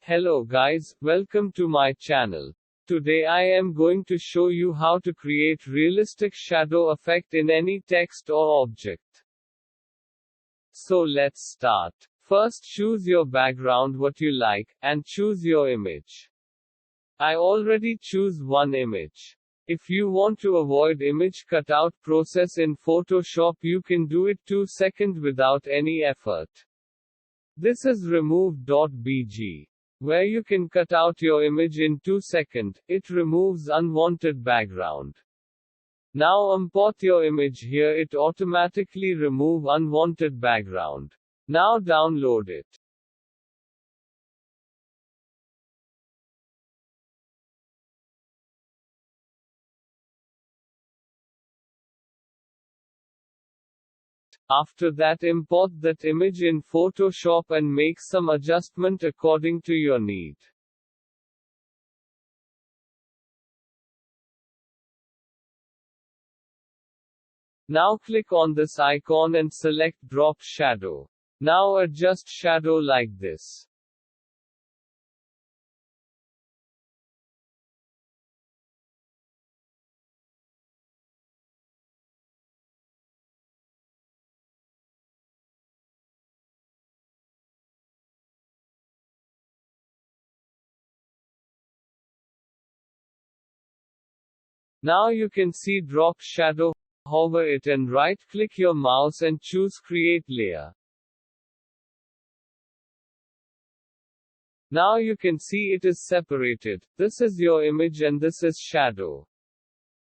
Hello guys, welcome to my channel. Today I am going to show you how to create realistic shadow effect in any text or object. So let's start. First choose your background what you like, and choose your image. I already choose one image. If you want to avoid image cutout process in Photoshop you can do it 2 seconds without any effort. This is remove.bg. Where you can cut out your image in 2 seconds, it removes unwanted background. Now import your image here, it automatically remove unwanted background. Now download it. After that import that image in Photoshop and make some adjustment according to your need. Now click on this icon and select drop shadow. Now adjust shadow like this. Now you can see drop shadow. Hover it and right click your mouse and choose create layer. Now you can see it is separated. This is your image and this is shadow.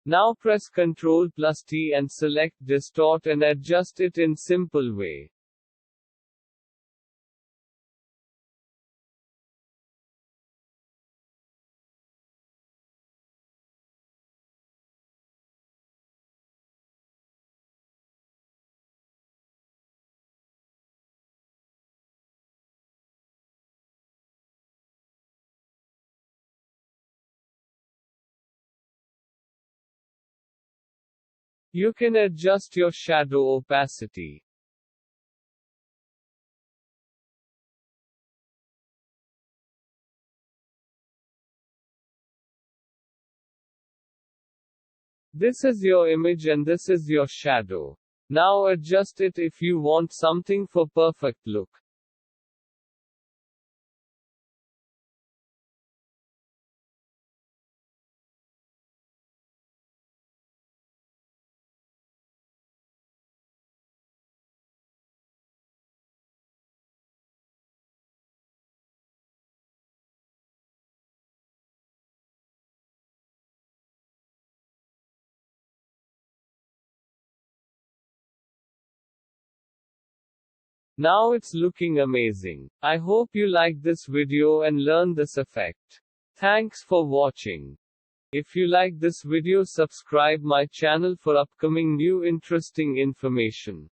Now press Ctrl+T and select distort and adjust it in simple way. You can adjust your shadow opacity. This is your image and this is your shadow. Now adjust it if you want something for perfect look. Now it's looking amazing. I hope you like this video and learn this effect. Thanks for watching. If you like this video, subscribe my channel for upcoming new interesting information.